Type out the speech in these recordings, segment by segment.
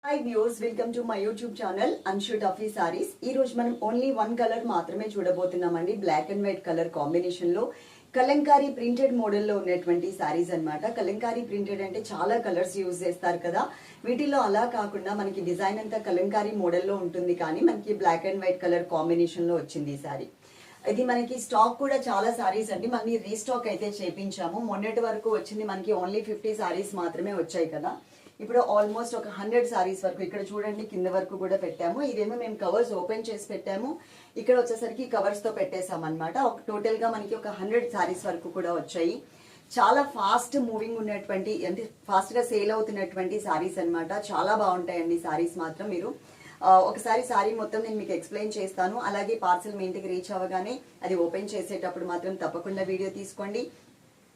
Hi viewers, welcome to my YouTube channel Anshu Taffy saris. ఈ రోజు మనం ఓన్లీ వన్ కలర్ మాత్రమే చూడబోతున్నామండి. Black and white colour combination లో కలంకారీ ప్రింటెడ్ మోడల్లో ఉన్నటువంటి సారీస్ అన్నమాట. కలంకారీ ప్రింటెడ్ అంటే చాలా కలర్స్ యూజ్ చేస్తారు కదా, వీటిలో అలా కాకుండా మనకి డిజైన్ అంతా కలంకారీ మోడల్లో ఉంటుంది, కానీ మనకి black and white colour combination లో వచ్చింది ఈ సారీ. ఇది మనకి స్టాక్ కూడా చాలా సారీస్ అండి, మళ్ళీ రీస్టాక్ అయితే చేపించాము. మొన్నటి వరకు వచ్చింది మనకి ఓన్లీ 50 సారీస్ మాత్రమే వచ్చాయి కదా. ఇప్పుడు ఆల్మోస్ట్ ఒక 100 సారీస్ వరకు ఇక్కడ చూడండి, కింద వరకు కూడా పెట్టాము. ఇదేమో మేము కవర్స్ ఓపెన్ చేసి పెట్టాము, ఇక్కడ వచ్చేసరికి కవర్స్ తో పెట్టేసాం అనమాట. టోటల్ గా మనకి ఒక 100 సారీస్ వరకు కూడా వచ్చాయి. చాలా ఫాస్ట్ మూవింగ్ ఉన్నటువంటి, అంటే ఫాస్ట్ గా సేల్ అవుతున్నటువంటి సారీస్ అనమాట. చాలా బాగుంటాయండి సారీస్ మాత్రం. మీరు ఒకసారి సారీ మొత్తం నేను మీకు ఎక్స్ప్లెయిన్ చేస్తాను. అలాగే పార్సల్ మీ ఇంటికి రీచ్ అవ్వగానే అది ఓపెన్ చేసేటప్పుడు మాత్రం తప్పకుండా వీడియో తీసుకోండి.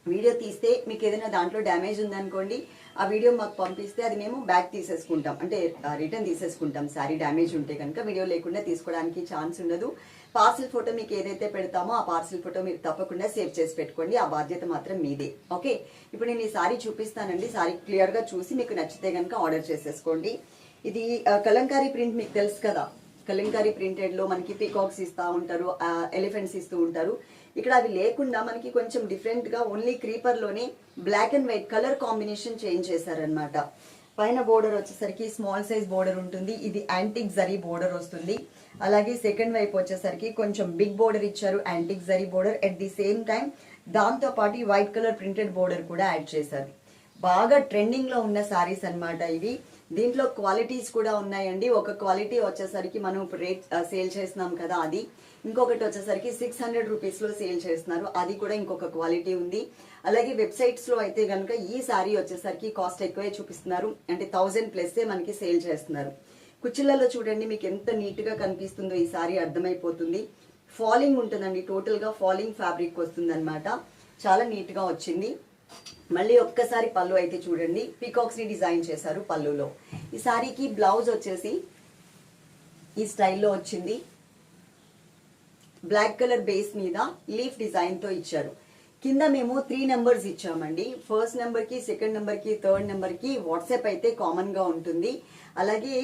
వీడియో తీస్తే మీకు ఏదైనా దాంట్లో డ్యామేజ్ ఉందనుకోండి, ఆ వీడియో మాకు పంపిస్తే అది మేము బ్యాక్ తీసేసుకుంటాం, అంటే రిటర్న్ తీసేసుకుంటాం. సారీ డ్యామేజ్ ఉంటే కనుక వీడియో లేకుండా తీసుకోవడానికి ఛాన్స్ ఉండదు. పార్సిల్ ఫోటో మీకు ఏదైతే పెడతామో ఆ పార్సిల్ ఫోటో మీరు తప్పకుండా సేవ్ చేసి పెట్టుకోండి, ఆ బాధ్యత మాత్రం మీదే. ఓకే, ఇప్పుడు నేను ఈ సారీ చూపిస్తానండి. సారీ క్లియర్ గా చూసి మీకు నచ్చితే కనుక ఆర్డర్ చేసేసుకోండి. ఇది కలంకారీ ప్రింట్ మీకు తెలుసు కదా. కలంకారీ ప్రింటెడ్ లో మనకి పీకాక్స్ ఇస్తూ ఉంటారు, ఎలిఫెంట్స్ ఇస్తూ ఉంటారు. ఇక్కడ అవి లేకుండా మనకి కొంచెం డిఫరెంట్ గా ఓన్లీ క్రీపర్ లోనే black and white colour combination change చేశారనమాట. పైన బోర్డర్ వచ్చేసరికి స్మాల్ సైజ్ బోర్డర్ ఉంటుంది. ఇది యాంటిక్ జరీ బోర్డర్ వస్తుంది. అలాగే సెకండ్ వైపు వచ్చేసరికి కొంచెం బిగ్ బోర్డర్ ఇచ్చారు, antique zari border. At the same time దాంతో పాటు వైట్ కలర్ ప్రింటెడ్ బోర్డర్ కూడా యాడ్ చేశారు. బాగా ట్రెండింగ్ లో ఉన్న సారీస్ అనమాట ఇవి. దీంట్లో క్వాలిటీస్ కూడా ఉన్నాయండి. ఒక క్వాలిటీ వచ్చేసరికి మనం రేట్ సేల్ చేస్తున్నాం కదా, అది. ఇంకొకటి వచ్చేసరికి 600 రూపీస్ లో సేల్ చేస్తున్నారు, అది కూడా ఇంకొక క్వాలిటీ ఉంది. అలాగే వెబ్సైట్స్ లో అయితే కనుక ఈ సారీ వచ్చేసరికి కాస్ట్ ఎక్కువే చూపిస్తున్నారు, అంటే 1000+ మనకి సేల్ చేస్తున్నారు. కుచ్చిళ్లలో చూడండి మీకు ఎంత నీట్ గా కనిపిస్తుందో ఈ సారీ, అర్థమైపోతుంది. ఫాలింగ్ ఉంటుందండి, టోటల్ గా ఫాలింగ్ ఫ్యాబ్రిక్ వస్తుంది అనమాట. చాలా నీట్ గా వచ్చింది. మళ్ళీ ఒక్కసారి పళ్ళు అయితే చూడండి, పీకాక్స్ ని డిజైన్ చేశారు పళ్ళులో. ఈ సారీకి బ్లౌజ్ వచ్చేసి ఈ స్టైల్లో వచ్చింది. బ్లాక్ కలర్ బేస్ మీద లీఫ్ డిజైన్ తో ఇచ్చారు. కింద మేము 3 నెంబర్స్ ఇచ్చామండి. ఫస్ట్ నెంబర్ కి, సెకండ్ నెంబర్ కి, థర్డ్ నెంబర్ కి వాట్సాప్ అయితే కామన్ గా ఉంటుంది. అలాగే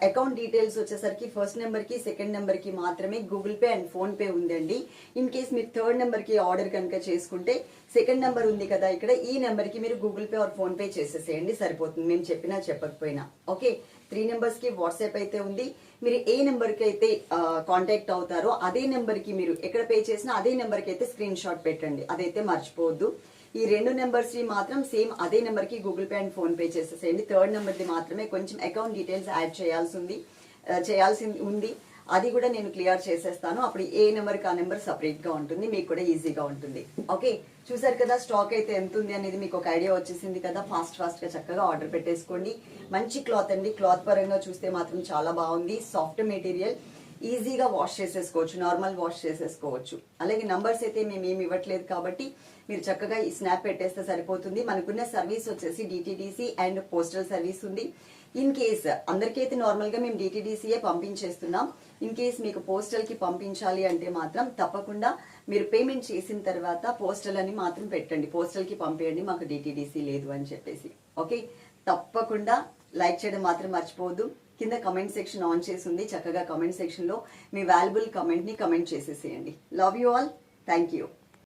అకౌంట్ డీటెయిల్స్ వచ్చేసరికి ఫస్ట్ నెంబర్ కి, సెకండ్ నెంబర్ కి మాత్రమే Google pay and phone pay ఉందండి. ఇన్ కేస్ మీరు థర్డ్ నెంబర్ కి ఆర్డర్ కనుక చేసుకుంటే సెకండ్ నెంబర్ ఉంది కదా ఇక్కడ, ఈ నెంబర్ కి మీరు Google Pay or PhonePe చేసేసేయండి, సరిపోతుంది. మేము చెప్పినా చెప్పకపోయినా. ఓకే, 3 నెంబర్స్ కి వాట్సాప్ అయితే ఉంది. మీరు ఏ నెంబర్ కి అయితే కాంటాక్ట్ అవుతారో అదే నెంబర్ కి మీరు ఎక్కడ పే చేసినా అదే నెంబర్ కి అయితే స్క్రీన్ షాట్ పెట్టండి, అదైతే మర్చిపోవద్దు. ఈ 2 నెంబర్స్ మాత్రం సేమ్ అదే నెంబర్ కి Google pay and phone pay చేసేసేయండి. థర్డ్ నెంబర్ ది మాత్రమే కొంచెం అకౌంట్ డీటెయిల్స్ యాడ్ చేయాల్సి ఉంది. అది కూడా నేను క్లియర్ చేసేస్తాను. అప్పుడు ఏ నెంబర్ కి ఆ నెంబర్ సపరేట్ గా ఉంటుంది, మీకు కూడా ఈజీగా ఉంటుంది. ఓకే, చూసారు కదా స్టాక్ అయితే ఎంత ఉంది అనేది మీకు ఒక ఐడియా వచ్చేసింది కదా. ఫాస్ట్ గా చక్కగా ఆర్డర్ పెట్టేసుకోండి. మంచి క్లాత్ అండి, క్లాత్ పరంగా చూస్తే మాత్రం చాలా బాగుంది. సాఫ్ట్ మెటీరియల్, ఈజీగా వాష్ చేసేసుకోవచ్చు, నార్మల్ వాష్ చేసేసుకోవచ్చు. అలాగే నంబర్స్ అయితే మేము ఏమి ఇవ్వట్లేదు కాబట్టి మీరు చక్కగా ఈ స్నాప్ పెట్టేస్తే సరిపోతుంది. మనకున్న సర్వీస్ వచ్చేసి డిటిడిసి అండ్ పోస్టల్ సర్వీస్ ఉంది. ఇన్ కేస్ అందరికైతే నార్మల్ గా మేము డిటిడిసియే పంపించేస్తున్నాం. ఇన్ కేస్ మీకు పోస్టల్ కి పంపించాలి అంటే మాత్రం తప్పకుండా మీరు పేమెంట్ చేసిన తర్వాత పోస్టల్ అని మాత్రం పెట్టండి, పోస్టల్ కి పంపేయండి, మాకు డిటిడిసి లేదు అని చెప్పేసి. ఓకే, తప్పకుండా లైక్ చేయడం మాత్రం మర్చిపోవద్దు. కింద కమెంట్ సెక్షన్ ఆన్ చేసి ఉంది, చక్కగా కమెంట్ సెక్షన్ లో మీ వాల్యుబుల్ కమెంట్ ని కమెంట్ చేసేసేయండి. Love you all, thank you.